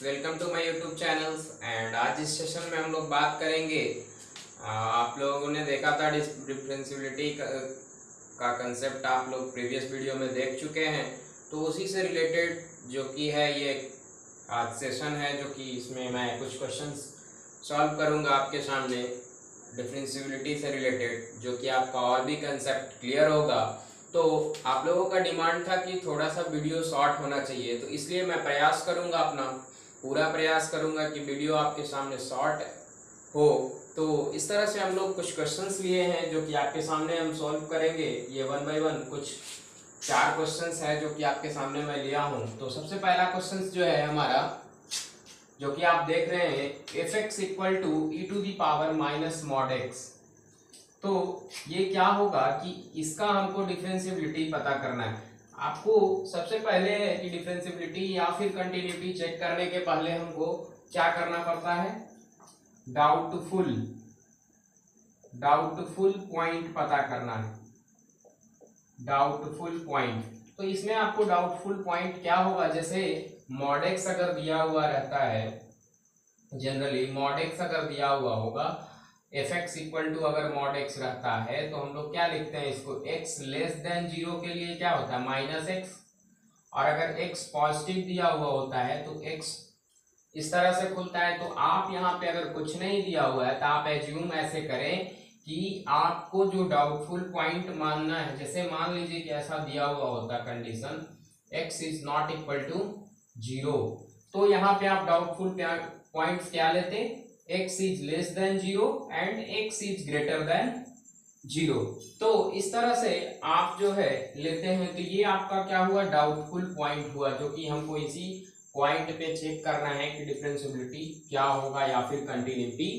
Welcome to my YouTube channels. And आज इस session में हम लोग बात करेंगे। आप लोगों ने देखा था डिफरेंशियबिलिटी का कंसेप्ट आप लोग प्रीवियस वीडियो में देख चुके हैं, तो उसी से रिलेटेड जो कि है ये आज सेशन है, जो कि इसमें मैं कुछ क्वेश्चंस सॉल्व करूंगा आपके सामने डिफरेंशियबिलिटी से रिलेटेड, जो कि आपका और भी कंसेप्ट क्लियर होगा। तो आप लोगों का डिमांड था कि थोड़ा सा वीडियो शॉर्ट होना चाहिए, तो इसलिए मैं प्रयास करूंगा, अपना पूरा प्रयास करूंगा कि वीडियो आपके सामने शॉर्ट हो। तो इस तरह से हम लोग कुछ क्वेश्चंस लिए हैं जो कि आपके सामने हम सॉल्व करेंगे। ये वन बाय वन कुछ 4 क्वेश्चंस है जो कि आपके सामने मैं लिया हूं। तो सबसे पहला क्वेश्चन जो है हमारा, जो कि आप देख रहे हैं, F X equal to E to the power minus mod x. तो ये क्या होगा कि इसका हमको डिफरेंशियबिलिटी पता करना है। आपको सबसे पहले है कि डिफरेंशियबिलिटी या फिर कंटिन्यूटी चेक करने के पहले हमको क्या करना पड़ता है, डाउटफुल पॉइंट पता करना है। डाउटफुल पॉइंट, तो इसमें आपको डाउटफुल पॉइंट क्या होगा, जैसे मॉड एक्स अगर दिया हुआ रहता है, जनरली मॉड एक्स अगर दिया हुआ होगा, एफ एक्स इक्वल टू अगर मॉड एक्स रहता है तो हम लोग क्या लिखते हैं इसको, एक्स लेस देन 0 के लिए क्या होता है माइनस एक्स। और अगर एक्स पॉजिटिव दिया हुआ होता है तो एक्स इस तरह से खुलता है। तो आप यहाँ पे अगर कुछ नहीं दिया हुआ है तो आप एज्यूम ऐसे करें कि आपको जो डाउटफुल पॉइंट मानना है, जैसे मान लीजिए कि ऐसा दिया हुआ होता है condition X is not equal to 0, तो यहाँ पे आप डाउटफुल पॉइंट्स क्या लेते हैं, x is less than 0 and x is greater then 0। तो इस तरह से आप जो है लेते हैं, तो ये आपका क्या हुआ, डाउटफुल पॉइंट हुआ, जो कि हमको इसी पॉइंट पे चेक करना है कि डिफरेंशियबिलिटी क्या होगा या फिर कंटिन्यूटी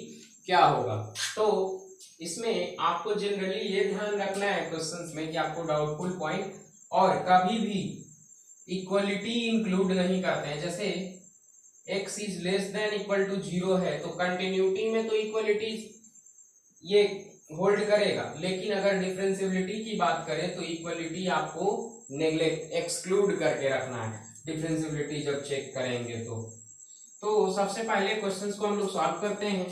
क्या होगा। तो इसमें आपको जनरली ये ध्यान रखना है क्वेश्चंस में कि आपको डाउटफुल पॉइंट और कभी भी इक्वलिटी इंक्लूड नहीं करते हैं। जैसे x is less than equal to 0 है तो कंटिन्यूटी में तो इक्वलिटी ये होल्ड करेगा, लेकिन अगर डिफरेंशियबिलिटी की बात करें तो इक्वलिटी आपको नेग्लेक्ट एक्सक्लूड करके रखना है डिफरेंशियबिलिटी जब चेक करेंगे। तो सबसे पहले क्वेश्चंस को हम लोग सॉल्व करते हैं।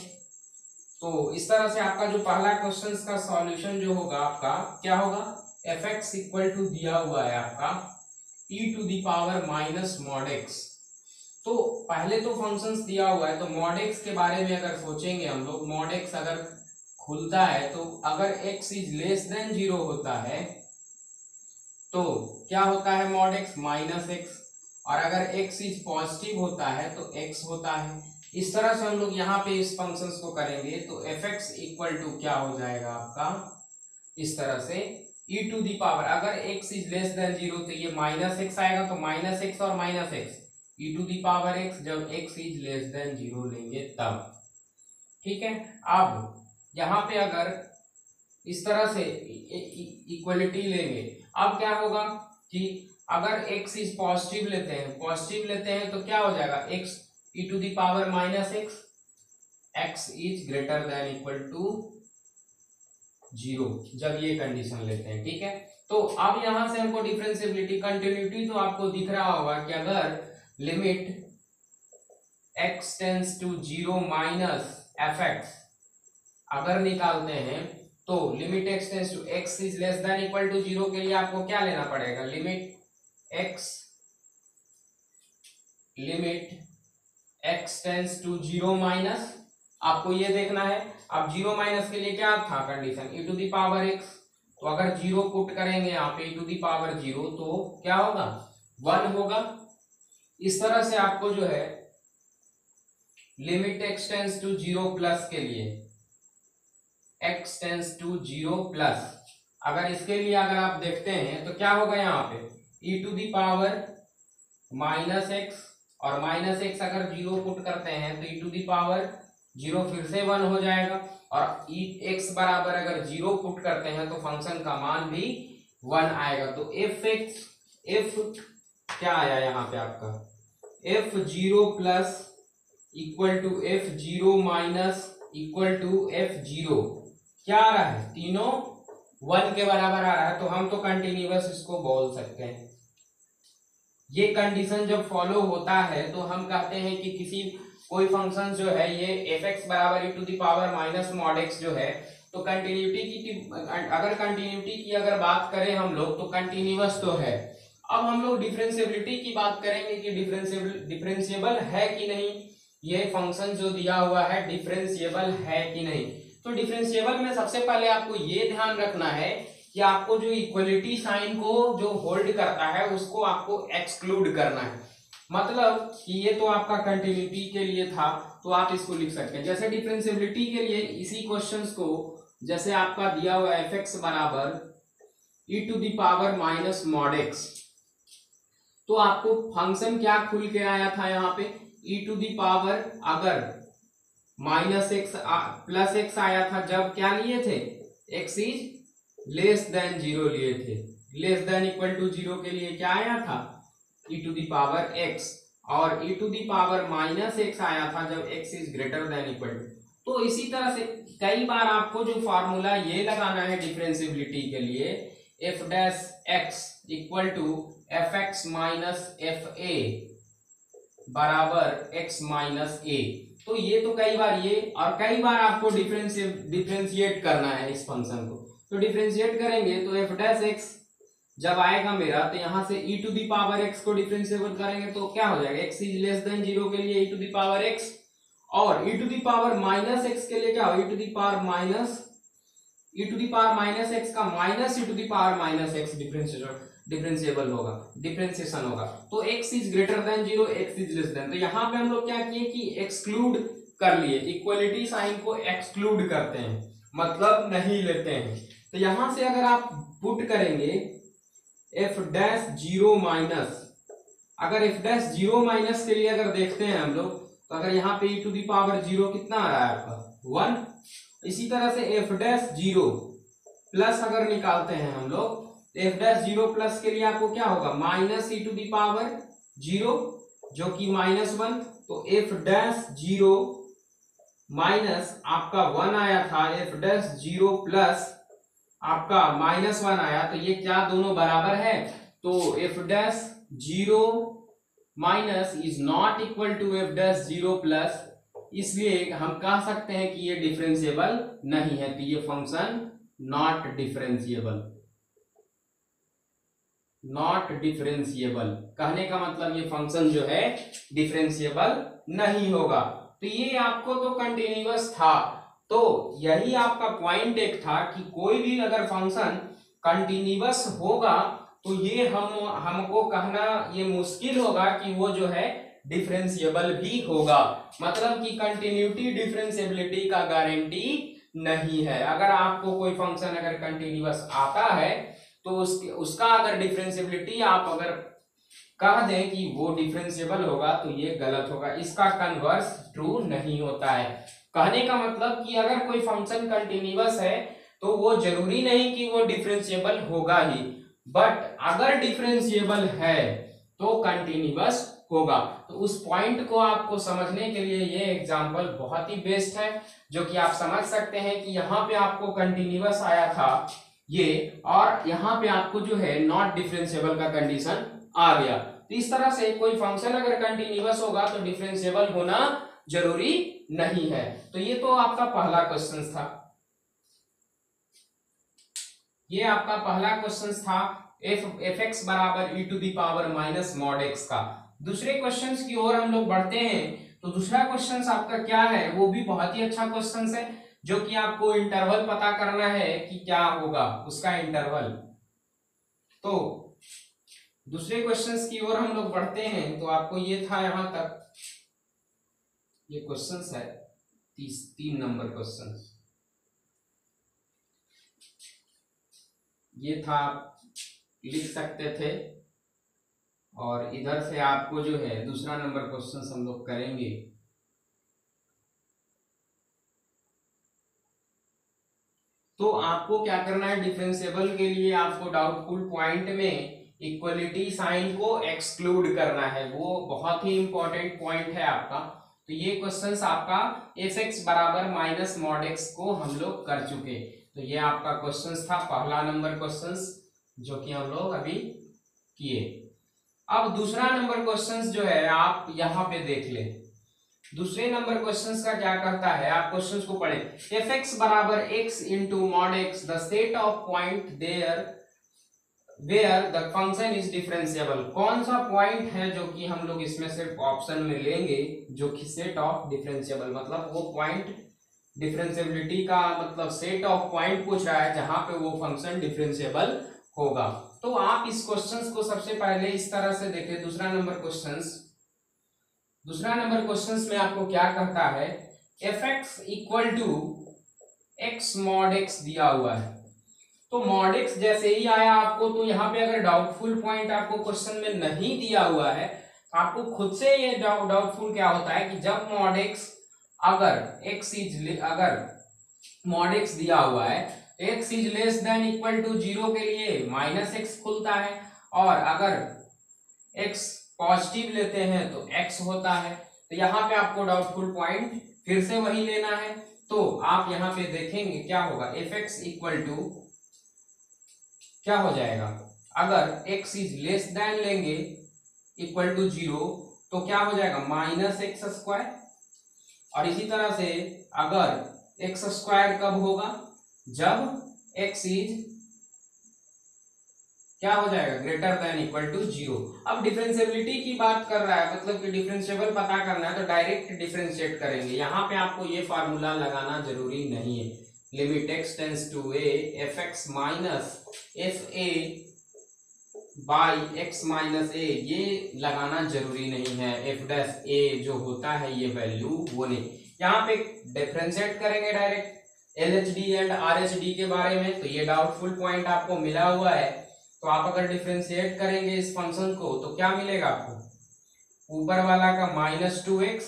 तो इस तरह से आपका जो पहला क्वेश्चंस का सॉल्यूशन जो होगा आपका क्या होगा, एफ एक्स इक्वल टू दिया हुआ है आपका e to the power minus mod x. तो पहले तो फंक्शंस दिया हुआ है, तो मॉड एक्स के बारे में अगर सोचेंगे हम लोग, मॉड एक्स अगर खुलता है तो अगर x इज लेस देन 0 होता है तो क्या होता है मॉड एक्स माइनस एक्स, और अगर x इज पॉजिटिव होता है तो x होता है। इस तरह से हम लोग यहाँ पे इस फंक्शंस को करेंगे तो एफ एक्स इक्वल टू क्या हो जाएगा आपका, इस तरह से ई टू दी पावर, अगर x इज लेस देन 0 तो ये माइनस एक्स आएगा, तो माइनस एक्स और minus X E to the power X, जब x इज लेस देन 0 लेंगे तब, ठीक है। अब यहाँ पे अगर इस तरह से इक्वलिटी लेंगे, अब क्या होगा कि अगर x इज पॉजिटिव लेते हैं तो क्या हो जाएगा, x E to the power minus X, x is greater than equal to 0 जब ये कंडीशन लेते हैं, ठीक है। तो अब यहां से हमको डिफरेंशियबिलिटी कंटिन्यूटी तो आपको दिख रहा होगा कि अगर limit x tends to 0 minus F X अगर निकालते हैं तो limit x tends to x is less than equal to 0 के लिए आपको क्या लेना पड़ेगा, limit x tends to 0 minus, आपको ये देखना है। अब 0 माइनस के लिए क्या था condition, e to the power x, तो अगर 0 पुट करेंगे यहाँ पे e टू दी पावर 0 तो क्या होगा 1 होगा। इस तरह से आपको जो है limit x tends to 0 plus के लिए, x टेंस टू 0 प्लस, अगर इसके लिए अगर आप देखते हैं तो क्या होगा यहाँ पे e to the power minus X, और माइनस एक्स अगर 0 पुट करते हैं तो e टू दी पावर 0 फिर से 1 हो जाएगा, और x बराबर अगर 0 पुट करते हैं तो फंक्शन का मान भी 1 आएगा। तो एफ क्या आया यहाँ पे आपका, f0 plus equal to f0 minus equal to f0 क्या आ रहा है, तीनों 1 के बराबर आ रहा है, तो हम तो कंटिन्यूअस इसको बोल सकते हैं। ये कंडीशन जब फॉलो होता है तो हम कहते हैं कि किसी कोई फंक्शन जो है ये एफ एक्स बराबर e to the power minus mod x जो है, तो कंटिन्यूटी की अगर कंटिन्यूटी की अगर बात करें हम लोग तो कंटिन्यूअस तो है। अब हम लोग डिफरेंशिएबिलिटी की बात करेंगे कि डिफरेंशिएबल है कि नहीं, ये फंक्शन जो दिया हुआ है डिफरेंशिएबल है कि नहीं। तो डिफरेंशिएबल में सबसे पहले आपको ये ध्यान रखना है कि आपको जो इक्वलिटी साइन को जो होल्ड करता है उसको आपको एक्सक्लूड करना है। मतलब कि ये तो आपका कंटिन्यूटी के लिए था, तो आप इसको लिख सकते हैं जैसे डिफरेंशिएबिलिटी के लिए इसी क्वेश्चंस को, जैसे आपका दिया हुआ एफ एक्स बराबर e to the power minus mod x, तो आपको फंक्शन क्या खुल के आया था यहाँ पे ई टू द पावर, अगर माइनस एक्स प्लस एक्स आया था जब क्या लिए थे, x is less than zero लिए थे, less than equal to zero के लिए क्या आया था e to the power x, और e to the power minus x आया था जब x is greater than equal to. तो इसी तरह से कई बार आपको जो फार्मूला ये लगाना है डिफरेंशिएबिलिटी के लिए, F dash X equal to F x minus F A बराबर एक्स माइनस ए, तो ये तो कई बार ये, और कई बार आपको डिफरेंशिएट करना है इस फंक्शन को। तो डिफरेंशिएट करेंगे तो एफ डैश एक्स जब आएगा मेरा, तो यहाँ से ई टू द पावर एक्स को डिफरेंशिएट करेंगे तो क्या हो जाएगा, x is less than zero के लिए e to the power x, और e to the power minus x के लिए क्या हो, e to the power minus x का minus E to the power minus x differentiable होगा, डिफरेंशिएशन होगा। तो x is greater than zero, x is less than, तो यहाँ पे हम लोग क्या किए कि एक्सक्लूड कर लिए, इक्वलिटी साइन को एक्सक्लूड करते हैं, मतलब नहीं लेते हैं। तो यहां से अगर आप पुट करेंगे एफ डैश जीरो माइनस, अगर एफ डैश जीरो माइनस के लिए अगर देखते हैं हम लोग, तो अगर यहाँ पे e to the power zero कितना आ रहा है आपका 1, इसी तरह से एफ डैश जीरो प्लस अगर निकालते हैं हम लोग, एफ डैश जीरो प्लस के लिए आपको क्या होगा minus E to the power zero जो कि -1, तो एफ डैश जीरो माइनस आपका 1 आया था, एफ डैश जीरो प्लस आपका -1 आया, तो ये क्या दोनों बराबर है, तो F dash zero minus is not equal to F dash zero plus, इसलिए हम कह सकते हैं कि ये डिफरेंशिएबल नहीं है, तो ये function not differentiable, not differentiable कहने का मतलब ये फंक्शन जो है डिफरेंशिएबल नहीं होगा। तो ये आपको तो कंटिन्यूअस था, तो यही आपका पॉइंट एक था कि कोई भी अगर फंक्शन कंटिन्यूअस होगा तो ये हमको कहना ये मुश्किल होगा कि वो जो है डिफरेंशिएबल भी होगा, मतलब कि कंटिन्यूटी डिफरेंशिएबिलिटी का गारंटी नहीं है। अगर आपको कोई फंक्शन अगर कंटिन्यूअस आता है तो उसका अगर डिफरेंशिएबिलिटी आप अगर कह दें कि वो डिफरेंशिएबल होगा तो ये गलत होगा, इसका कन्वर्स ट्रू नहीं होता है। कहने का मतलब कि अगर कोई फंक्शन कंटिन्यूअस है तो वो जरूरी नहीं कि वो डिफरेंशिएबल होगा ही, बट अगर डिफरेंशिएबल है तो कंटिन्यूअस होगा। तो उस पॉइंट को आपको समझने के लिए ये एग्जांपल बहुत ही बेस्ट है, जो कि आप समझ सकते हैं कि यहाँ पे आपको कंटिन्यूअस आया था ये, और यहाँ पे आपको जो है नॉट डिफरेंशिएबल का कंडीशन आ गया। तो इस तरह से कोई फंक्शन अगर कंटिन्यूअस होगा तो डिफरेंशिएबल होना जरूरी नहीं है। तो ये तो आपका पहला क्वेश्चन था, ये आपका पहला क्वेश्चन था एफ एक्स बराबर e to the power minus mod x का। दूसरे क्वेश्चंस की ओर हम लोग बढ़ते हैं। तो दूसरा क्वेश्चन आपका क्या है, वो भी बहुत ही अच्छा क्वेश्चन है, जो कि आपको इंटरवल पता करना है कि क्या होगा उसका इंटरवल। तो दूसरे क्वेश्चंस की ओर हम लोग बढ़ते हैं। तो आपको ये था यहां तक, ये क्वेश्चंस है 3 नंबर क्वेश्चन, ये था आप लिख सकते थे, और इधर से आपको जो है दूसरा नंबर क्वेश्चन हम लोग करेंगे। तो आपको क्या करना है, डिफरेंशिएबल के लिए आपको डाउटफुल पॉइंट में इक्वलिटी साइन को एक्सक्लूड करना है, वो बहुत ही इंपॉर्टेंट पॉइंट है आपका। तो ये क्वेश्चंस आपका एफ एक्स बराबर माइनस मॉड एक्स को हम लोग कर चुके। तो ये आपका क्वेश्चंस था, पहला नंबर क्वेश्चंस जो कि हम लोग अभी किए। अब दूसरा नंबर क्वेश्चंस जो है आप यहाँ पे देख ले। दूसरे नंबर क्वेश्चंस का क्या करता है, आप क्वेश्चंस को पढ़े। एफ एक्स बराबर X into mod X the set of point there where the function is differentiable. कौन सा पॉइंट है जो कि हम लोग इसमें से ऑप्शन में लेंगे जो कि सेट ऑफ डिफरेंशिएबल, मतलब वो पॉइंट डिफरेंशिएबिलिटी का मतलब सेट ऑफ पॉइंट पूछ रहा है जहां पे वो फंक्शन डिफरेंशिएबल होगा। तो आप इस क्वेश्चंस को सबसे पहले इस तरह से देखें। दूसरा नंबर क्वेश्चंस में आपको क्या कहता है, F X equal to X mod X दिया हुआ है। तो मॉड एक्स जैसे ही आया आपको, तो यहाँ पे अगर डाउटफुल पॉइंट आपको क्वेश्चन में नहीं दिया हुआ है तो आपको खुद से ये डाउटफुल क्या होता है कि जब मॉड एक्स अगर मॉड एक्स दिया हुआ है, X is less than equal to 0 के लिए माइनस एक्स खुलता है, और अगर एक्स पॉजिटिव लेते हैं तो एक्स होता है। तो यहाँ पे आपको डाउटफुल पॉइंट फिर से वही लेना है। तो आप यहाँ पे देखेंगे क्या होगा, एफ एक्स इक्वल टू क्या हो जाएगा, अगर x इज लेस देन लेंगे इक्वल टू 0 तो क्या हो जाएगा माइनस एक्स स्क्वायर। और इसी तरह से अगर एक्स स्क्वायर कब होगा, जब x इज क्या हो जाएगा ग्रेटर देन इक्वल टू 0। अब डिफरेंशिएबिलिटी की बात कर रहा है, मतलब कि डिफरेंशिएबल पता करना है तो डायरेक्ट डिफरेंशिएट करेंगे। यहाँ पे आपको ये फार्मूला लगाना जरूरी नहीं है। Limit x tends to a F x minus F a by x minus a, ये लगाना जरूरी नहीं है। एफ डैश ए जो होता है ये वैल्यू वो नहीं, यहाँ पे डिफरेंशिएट करेंगे डायरेक्ट LHD एंड RHD के बारे में। तो ये डाउटफुल पॉइंट आपको मिला हुआ है, तो आप अगर डिफरेंशिएट करेंगे इस फंक्शन को तो क्या मिलेगा आपको, ऊपर वाला का -2x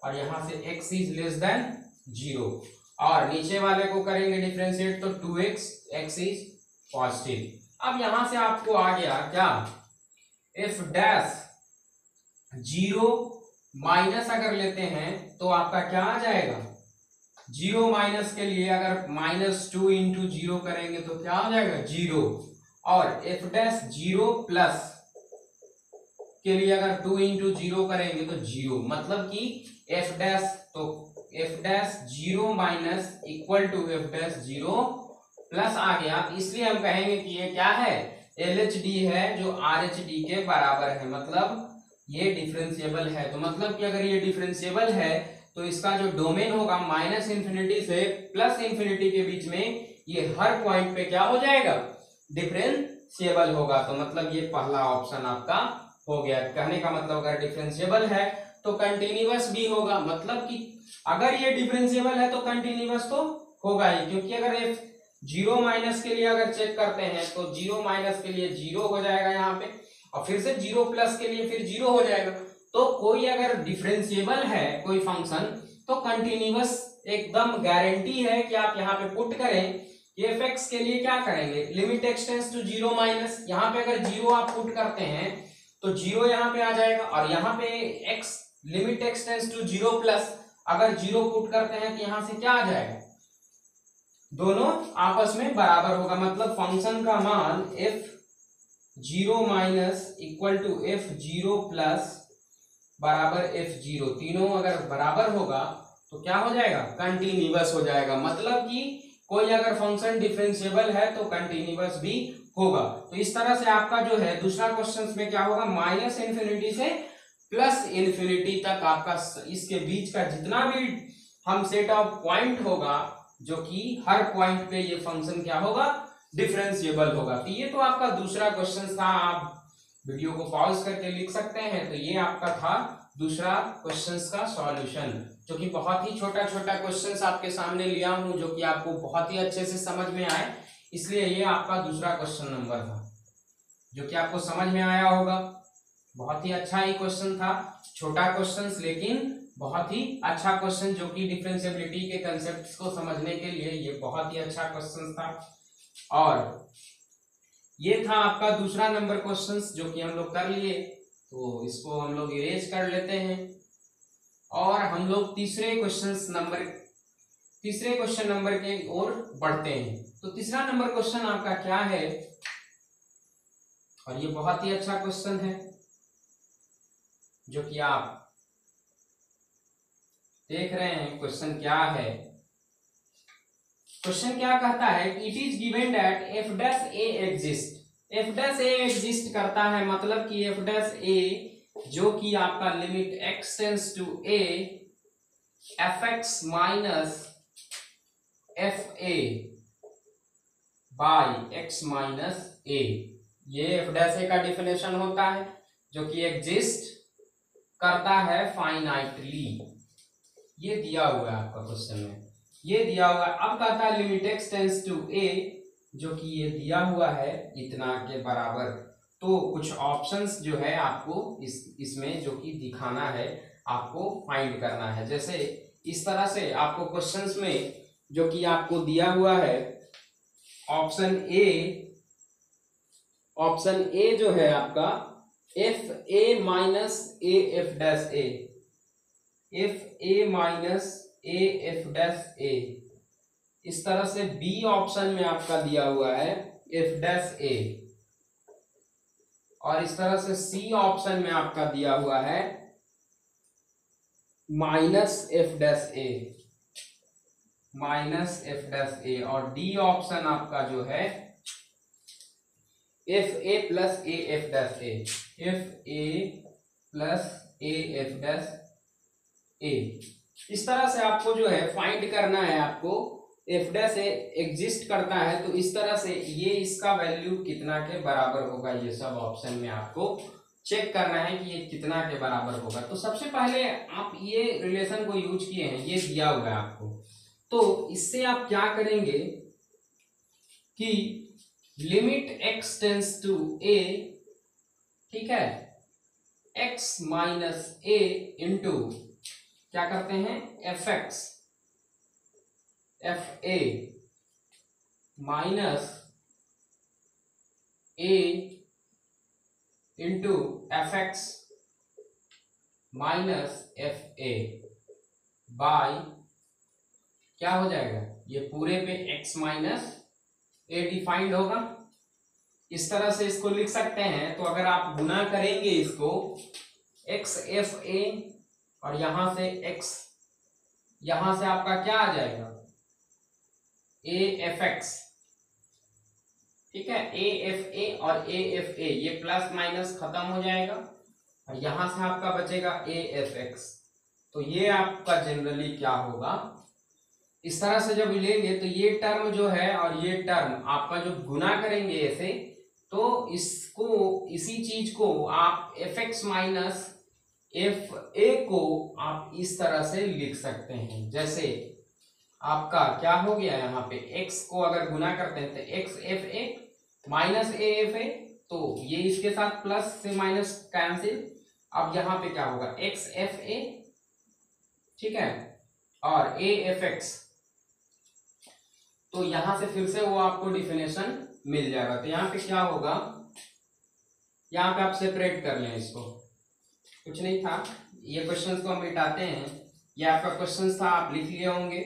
और यहाँ से x इज लेस देन 0, और नीचे वाले को करेंगे डिफरेंशिएट तो 2x, x इज पॉजिटिव। अब यहां से आपको आ गया क्या, एफ डैश 0 माइनस अगर लेते हैं तो आपका क्या आ जाएगा, 0 माइनस के लिए अगर -2 इंटू 0 करेंगे तो क्या आ जाएगा 0, और एफ डैश 0 प्लस के लिए अगर 2 इंटू 0 करेंगे तो 0, मतलब कि एफ डैश, तो F dash 0 minus equal to F dash 0 plus आ गया। इसलिए हम कहेंगे कि ये क्या है, LHD है जो RHD के बराबर है, मतलब ये डिफरेंशिएबल है। तो मतलब कि अगर ये डिफरेंशिएबल है तो इसका जो डोमेन होगा -इंफिनिटी से +इंफिनिटी के बीच में, ये हर पॉइंट पे क्या हो जाएगा, डिफरेंशिएबल होगा। तो मतलब ये पहला ऑप्शन आपका हो गया। कहने का मतलब अगर डिफरेंशिएबल है तो कंटिन्यूअस भी होगा, मतलब कि अगर ये डिफरेंशिएबल है तो कंटिन्यूअस तो होगा ही, क्योंकि अगर ये 0 माइनस के लिए अगर चेक करते हैं तो 0 माइनस के लिए 0 हो जाएगा यहाँ पे, और फिर से 0 प्लस के लिए फिर 0 हो जाएगा। तो कोई अगर डिफरेंशिएबल है कोई फंक्शन तो कंटिन्यूअस एकदम गारंटी है कि आप यहाँ पे पुट करें, एफ एक्स के लिए क्या करेंगे, limit x tends to 0 minus, यहाँ पे अगर 0 आप पुट करते हैं तो 0 यहाँ पे आ जाएगा, और यहाँ पे x limit x tends to 0 plus अगर 0 पुट करते हैं तो यहाँ से क्या आ जाएगा, दोनों आपस में बराबर होगा। मतलब फंक्शन का मान f0 minus equal to f0 plus बराबर f0, तीनों अगर बराबर होगा तो क्या हो जाएगा, कंटिन्यूअस हो जाएगा। मतलब कि कोई अगर फंक्शन डिफरेंशिएबल है तो कंटिन्यूअस भी होगा। तो इस तरह से आपका जो है दूसरा क्वेश्चन में क्या होगा, -इंफिनिटी से +इंफिनिटी तक आपका इसके बीच का जितना भी हम सेट ऑफ पॉइंट होगा, जो कि हर पॉइंट पे ये फंक्शन क्या होगा, डिफरेंशिएबल होगा। तो ये तो आपका दूसरा क्वेश्चन था, आप वीडियो को पॉज करके लिख सकते हैं। तो ये आपका था दूसरा क्वेश्चन का सॉल्यूशन, जो कि बहुत ही छोटा छोटा क्वेश्चन आपके सामने लिया हूं, जो कि आपको बहुत ही अच्छे से समझ में आए, इसलिए ये आपका दूसरा क्वेश्चन नंबर था, जो कि आपको समझ में आया होगा। बहुत ही अच्छा ही क्वेश्चन था, छोटा क्वेश्चन लेकिन बहुत ही अच्छा क्वेश्चन, जो कि डिफरेंशिएबिलिटी के कंसेप्ट को समझने के लिए ये बहुत ही अच्छा क्वेश्चन था। और ये था आपका दूसरा नंबर क्वेश्चन जो कि हम लोग कर लिए, तो इसको हम लोग इरेज कर लेते हैं और हम लोग तीसरे क्वेश्चन नंबर के ओर बढ़ते हैं। तो तीसरा नंबर क्वेश्चन आपका क्या है, और ये बहुत ही अच्छा क्वेश्चन है। जो कि आप देख रहे हैं क्वेश्चन क्या है। क्वेश्चन क्या कहता है कि it is given that F dash A exist, F dash A exist करता है, मतलब कि एफ डैश ए जो कि आपका limit x tends to a f x minus F a by x minus a, ये एफ डैश ए का definition होता है, जो कि एग्जिस्ट करता है फाइनाइटली। ये दिया हुआ है आपका क्वेश्चन में, ये दिया हुआ है। अब कहता है लिमिट एक्स टेंस टू ए, जो कि ये दिया हुआ है इतना के बराबर। तो कुछ ऑप्शंस जो है आपको इसमें जो कि दिखाना है, आपको फाइंड करना है। जैसे इस तरह से आपको क्वेश्चंस में जो कि आपको दिया हुआ है ऑप्शन ए जो है आपका f a minus a f dash a, f a minus a f dash a. इस तरह से बी ऑप्शन में आपका दिया हुआ है एफ डैश ए, और इस तरह से सी ऑप्शन में आपका दिया हुआ है minus f dash a, minus f dash a, और डी ऑप्शन आपका जो है f a plus a f dash a, f a plus a f dash a. इस तरह से आपको जो है फाइंड करना है, आपको एफ डैश ए एग्जिस्ट करता है, तो इस तरह से ये इसका वैल्यू कितना के बराबर होगा, ये सब ऑप्शन में आपको चेक करना है कि ये कितना के बराबर होगा। तो सबसे पहले आप ये रिलेशन को यूज किए हैं, ये दिया हुआ है आपको, तो इससे आप क्या करेंगे कि लिमिट एक्स टेंस टू ए, ठीक है, एक्स माइनस ए इंटू क्या करते हैं F x F a minus A into f x minus F a by क्या हो जाएगा, ये पूरे पे x माइनस ए डिफाइंड होगा। इस तरह से इसको लिख सकते हैं। तो अगर आप गुना करेंगे इसको x एफ ए और यहां से x, यहां से आपका क्या आ जाएगा a एफ एक्स, ठीक है, a एफ ए और a एफ ए, ये प्लस माइनस खत्म हो जाएगा और यहां से आपका बचेगा a एफ एक्स। तो ये आपका जनरली क्या होगा, इस तरह से जब लेंगे तो ये टर्म जो है और ये टर्म आपका जो गुना करेंगे ऐसे, तो इसको इसी चीज को आप F x minus F A को आप इस तरह से लिख सकते हैं। जैसे आपका क्या हो गया, यहाँ पे x को अगर गुना करते हैं तो x F a minus a f ए, तो ये इसके साथ प्लस से माइनस कैंसिल। अब यहाँ पे क्या होगा x एफ ए, ठीक है, और a एफ एक्स, तो यहां से फिर से वो आपको डिफिनेशन मिल जाएगा। तो यहाँ पे क्या होगा, यहाँ पे आप सेपरेट कर लें इसको, कुछ नहीं था, ये क्वेश्चंस को हम मिटाते हैं। ये आपका क्वेश्चंस था, आप लिख लिए होंगे।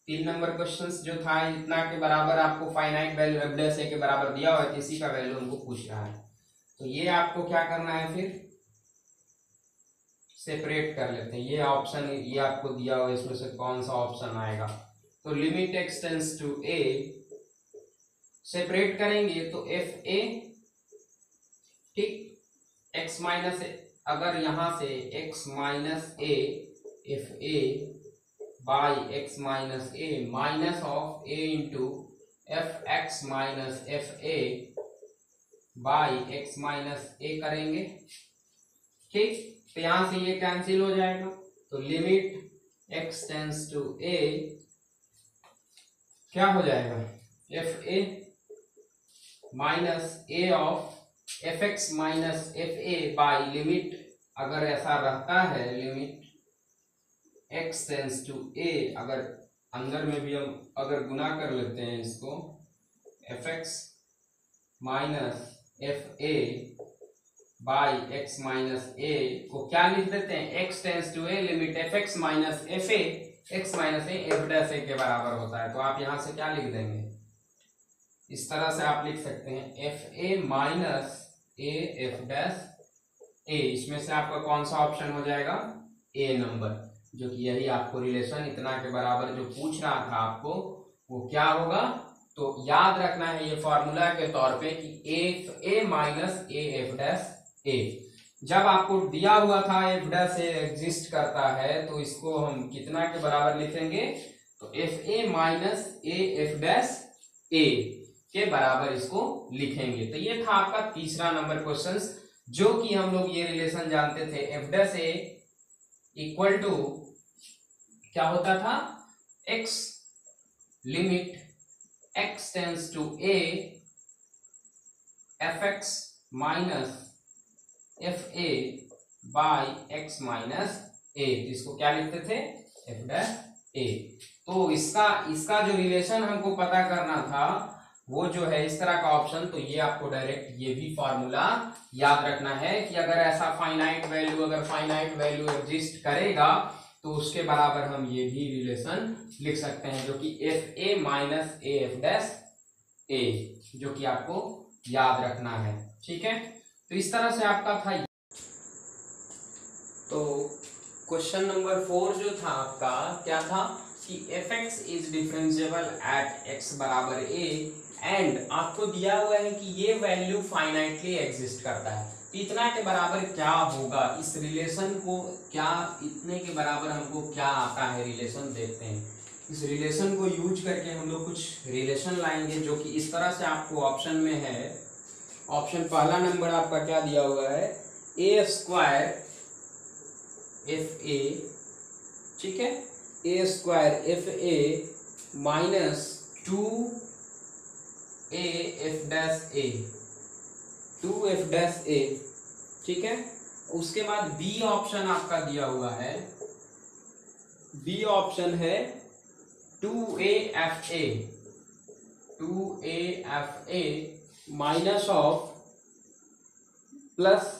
3 नंबर क्वेश्चंस जो था इतना के बराबर आपको finite value F dash a के बराबर दिया हुआ है, किसी का वैल्यू हमको पूछ रहा है। तो ये आपको क्या करना है, फिर सेपरेट कर लेते हैं। ये ऑप्शन ये आपको दिया हुआ है, इसमें से कौन सा ऑप्शन आएगा। तो limit x tends to A, separate करेंगे तो एफ ए, ठीक, एक्स माइनस ए, अगर यहां से x minus a f a by x minus a minus of a into f x minus F a by x minus a करेंगे, ठीक, तो यहां से ये कैंसिल हो जाएगा। तो लिमिट एक्स टेंस टू ए क्या हो जाएगा, F a minus A of F x minus F a by limit, अगर ऐसा रहता है लिमिट एक्स टेंस टू ए, अगर अंदर में भी हम अगर गुना कर लेते हैं इसको, f x minus F a by x minus a को क्या लिख देते हैं, x tends to a limit f x minus F a x minus a f dash a के बराबर होता है। तो आप यहां से क्या लिख देंगे, इस तरह से आप लिख सकते हैं f a minus a f dash a, इसमें से आपका कौन सा ऑप्शन हो जाएगा, ए नंबर, जो कि यही आपको रिलेशन इतना के बराबर जो पूछ रहा था आपको वो क्या होगा। तो याद रखना है ये फॉर्मूला के तौर पे कि f a minus a f dash a, जब आपको दिया हुआ था एफ डैश ए एग्जिस्ट करता है तो इसको हम कितना के बराबर लिखेंगे, तो f a minus a f dash a के बराबर इसको लिखेंगे। तो ये था आपका तीसरा नंबर क्वेश्चन, जो कि हम लोग ये रिलेशन जानते थे f dash a equal to क्या होता था, x limit x tends to a f x minus F a by x minus a, इसको क्या लिखते थे, एफ डैश ए। तो इसका जो रिलेशन हमको पता करना था वो जो है इस तरह का ऑप्शन, तो ये आपको डायरेक्ट ये भी फॉर्मूला याद रखना है कि अगर ऐसा फाइनाइट वैल्यू एग्जिस्ट करेगा तो उसके बराबर हम ये भी रिलेशन लिख सकते हैं, जो कि f a minus a f dash a, जो कि आपको याद रखना है। ठीक है, तो इस तरह से आपका था। तो क्वेश्चन नंबर 4 जो था आपका क्या था कि F x is differentiable eight x बराबर ए, एंड आपको दिया हुआ है कि ये वैल्यू फाइनाइटली एग्जिस्ट करता है। तो इतना के बराबर क्या होगा, इस रिलेशन को क्या, इतने के बराबर हमको क्या आता है रिलेशन, देखते हैं। इस रिलेशन को यूज करके हम लोग कुछ रिलेशन लाएंगे, जो कि इस तरह से आपको ऑप्शन में है। ऑप्शन पहला नंबर आपका क्या दिया हुआ है, ए स्क्वायर एफ ए, ठीक है, a square f a minus 2 a f dash a, 2 f dash a, ठीक है। उसके बाद बी ऑप्शन आपका दिया हुआ है, बी ऑप्शन है 2a f a, 2a f a minus of plus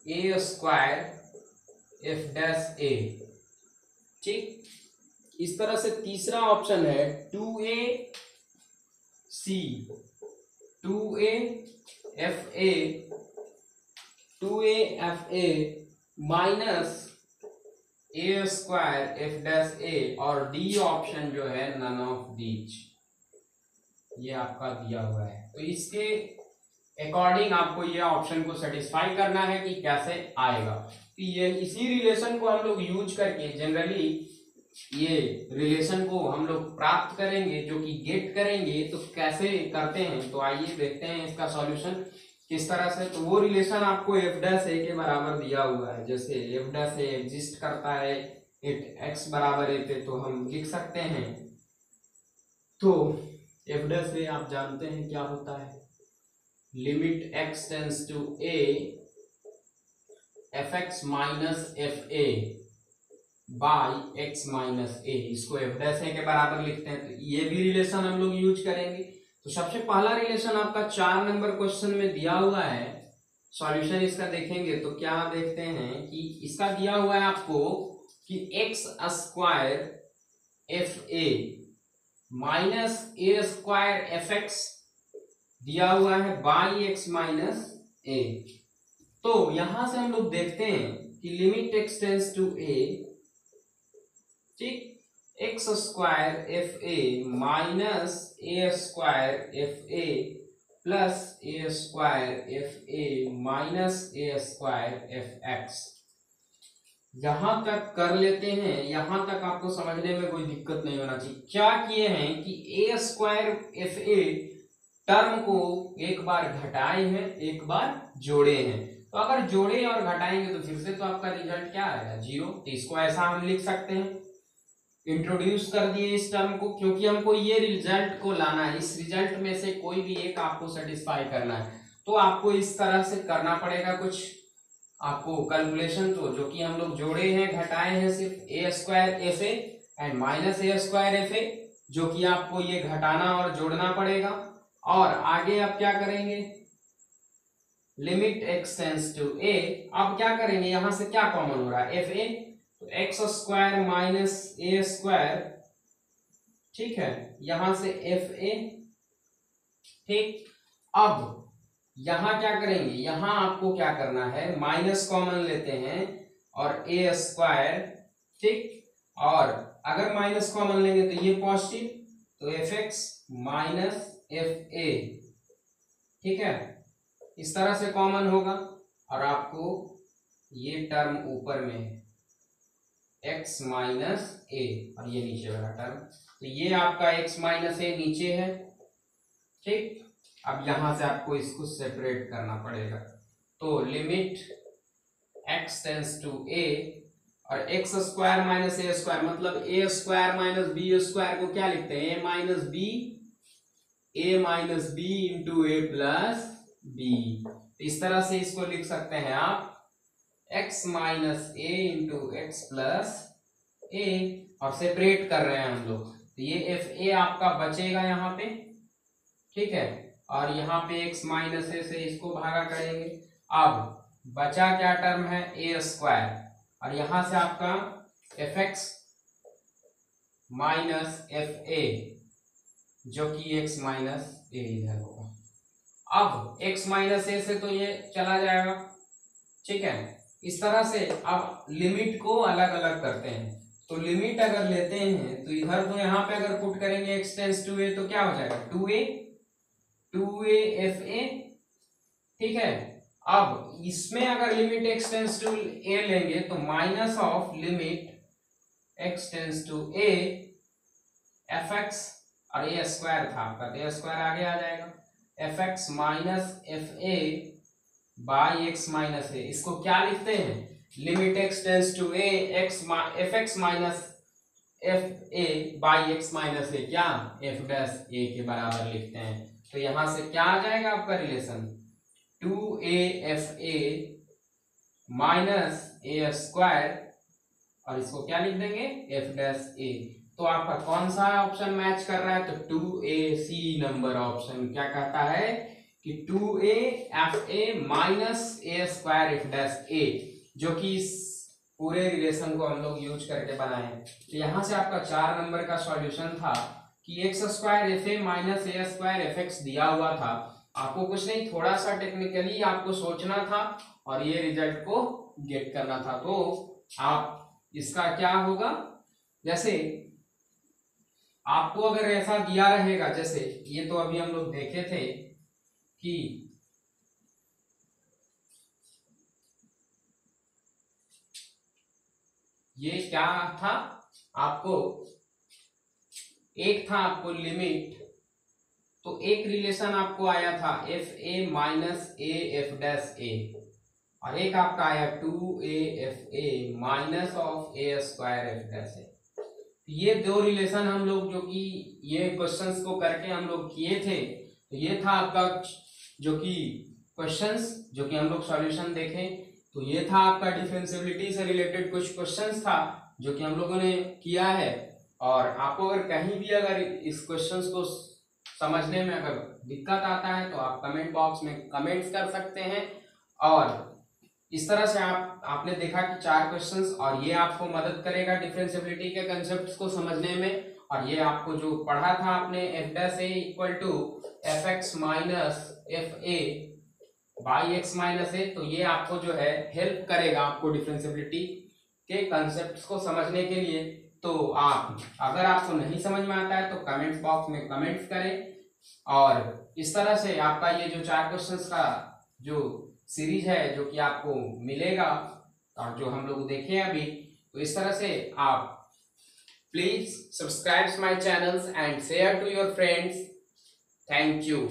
a square f dash a, ठीक। इस तरह से तीसरा ऑप्शन है 2a C, 2a f a, 2a f a minus A square f dash a, और D option जो है none of these, ये आपका दिया हुआ है। तो इसके अकॉर्डिंग आपको ये ऑप्शन को सेटिस्फाई करना है कि कैसे आएगा। तो ये इसी रिलेशन को हम लोग यूज करके जनरली ये रिलेशन को हम लोग प्राप्त करेंगे, जो कि गेट करेंगे। तो कैसे करते हैं, तो आइए देखते हैं इसका सॉल्यूशन किस तरह से। तो वो रिलेशन आपको एफ डैश ए के बराबर दिया हुआ है, जैसे एफ डैश ए एग्जिस्ट करता है एक्स बराबर ए पे, तो हम लिख सकते हैं। तो एफ डैश ए आप जानते हैं क्या होता है, limit x tends to a f x minus F a by x minus a, इसको एफ डैश ए के बराबर लिखते हैं। तो ये भी रिलेशन हम लोग यूज करेंगे। तो सबसे पहला रिलेशन आपका 4 नंबर क्वेश्चन में दिया हुआ है, सॉल्यूशन इसका देखेंगे तो क्या देखते हैं कि इसका दिया हुआ है आपको कि x square f a minus A square F x दिया हुआ है बाई एक्स माइनस ए। तो यहां से हम लोग देखते हैं कि लिमिट एक्स टेंस टू ए, ठीक, x square f a minus A square f a plus a square f a minus A square F x, यहां तक कर लेते हैं। यहां तक आपको समझने में कोई दिक्कत नहीं होना चाहिए। क्या किए हैं कि ए स्क्वायर एफ ए टर्म को एक बार घटाए हैं, एक बार जोड़े हैं। तो अगर जोड़े और घटाएंगे तो फिर से तो आपका रिजल्ट क्या आएगा, 0। तो इसको ऐसा हम लिख सकते हैं, इंट्रोड्यूस कर दिए इस टर्म को, क्योंकि हमको ये रिजल्ट को लाना है। इस रिजल्ट में से कोई भी एक आपको सेटिस्फाई करना है, तो आपको इस तरह से करना पड़ेगा कुछ आपको कैलकुलेशन। तो जो कि हम लोग जोड़े हैं, घटाए हैं सिर्फ a square f a and minus A square f a, जो कि आपको ये घटाना और जोड़ना पड़ेगा। और आगे आप क्या करेंगे, लिमिट एक्स टेंस टू ए, अब क्या करेंगे, यहां से क्या कॉमन हो रहा है, एफ ए, तो एक्स स्क्वायर माइनस ए स्क्वायर, ठीक है, यहां से एफ ए, ठीक। अब यहाँ क्या करेंगे, यहाँ आपको क्या करना है, माइनस कॉमन लेते हैं और ए स्क्वायर, ठीक, और अगर माइनस कॉमन लेंगे तो ये पॉजिटिव, तो F x minus F a, ठीक है, इस तरह से कॉमन होगा और आपको ये टर्म ऊपर में है x माइनस ए और ये नीचे वाला टर्म, तो ये आपका x माइनस ए नीचे है, ठीक। अब यहां से आपको इसको सेपरेट करना पड़ेगा, तो limit x tends to a और एक्स स्क्वायर माइनस ए स्क्वायर मतलब A square minus B square को क्या लिखते हैं, A minus B into A plus B. इस तरह से इसको लिख सकते हैं आप x minus A into X plus A, और सेपरेट कर रहे हैं हम लोग, तो ये एफ ए आपका बचेगा यहाँ पे, ठीक है, और यहाँ पे x माइनस ए से इसको भागा करेंगे। अब बचा क्या टर्म है, ए स्क्वायर, और यहां से आपका F x minus F a जो कि x माइनस ए इधर होगा। अब x माइनस ए से तो ये चला जाएगा, ठीक है। इस तरह से अब लिमिट को अलग अलग करते हैं, तो लिमिट अगर लेते हैं तो इधर तो यहाँ पे अगर पुट करेंगे x टेंस टू ए तो क्या हो जाएगा, 2a एफ ए, ठीक है। अब इसमें अगर limit x tends to a लेंगे तो minus of limit x tends to a F X, और ए स्क्वायर था आपका तो ए स्क्वायर आगे आ जाएगा, f x minus F a by x minus a. इसको क्या लिखते हैं, limit x tends to a F x minus F a by x minus a, क्या एफ डैश ए के बराबर लिखते हैं। तो यहां से क्या आ जाएगा आपका relation, 2a f a minus A square, और इसको क्या लिख देंगे, एफ डैश ए। तो आपका कौन सा ऑप्शन मैच कर रहा है, तो 2a सी नंबर ऑप्शन क्या कहता है कि 2a f a minus A square f dash a, जो कि इस पूरे रिलेशन को हम लोग यूज करके बनाए। तो यहां से आपका 4 नंबर का सॉल्यूशन था कि x square f a minus A square F x दिया हुआ था, आपको कुछ नहीं, थोड़ा सा टेक्निकली आपको सोचना था और ये रिजल्ट को गेट करना था। तो आप इसका क्या होगा, जैसे आपको अगर ऐसा दिया रहेगा, जैसे ये तो अभी हम लोग देखे थे कि ये क्या था, आपको एक था आपको लिमिट, तो एक रिलेशन आपको आया था f a minus a f dash a, और एक आपका आया 2a f a minus of a square f dash a. ये दो रिलेशन हम लोग जो कि ये क्वेश्चंस को करके हम लोग किए थे, तो ये था आपका जो कि क्वेश्चंस जो कि हम लोग सॉल्यूशन देखें, तो ये था आपका डिफरेंशिएबिलिटी से रिलेटेड कुछ क्वेश्चंस था जो कि हम लोगों ने किया है। और आपको अगर कहीं भी अगर इस क्वेश्चंस को समझने में अगर दिक्कत आता है तो आप कमेंट बॉक्स में कमेंट्स कर सकते हैं। और इस तरह से आपने देखा कि 4 क्वेश्चंस, और ये आपको मदद करेगा डिफरेंशिएबिलिटी के कंसेप्ट्स को समझने में। और ये आपको जो पढ़ा था आपने f dash a equal to F x minus F a by x minus a, तो ये आपको जो है हेल्प करेगा आपको डिफरेंशिएबिलिटी के कंसेप्ट्स को समझने के लिए। तो आप अगर आपको नहीं समझ में आता है तो कमेंट्स बॉक्स में कमेंट्स करें। और इस तरह से आपका ये जो 4 क्वेश्चंस का जो सीरीज है जो कि आपको मिलेगा और जो हम लोग देखे अभी, तो इस तरह से आप please subscribe my channels and share to your friends. Thank you.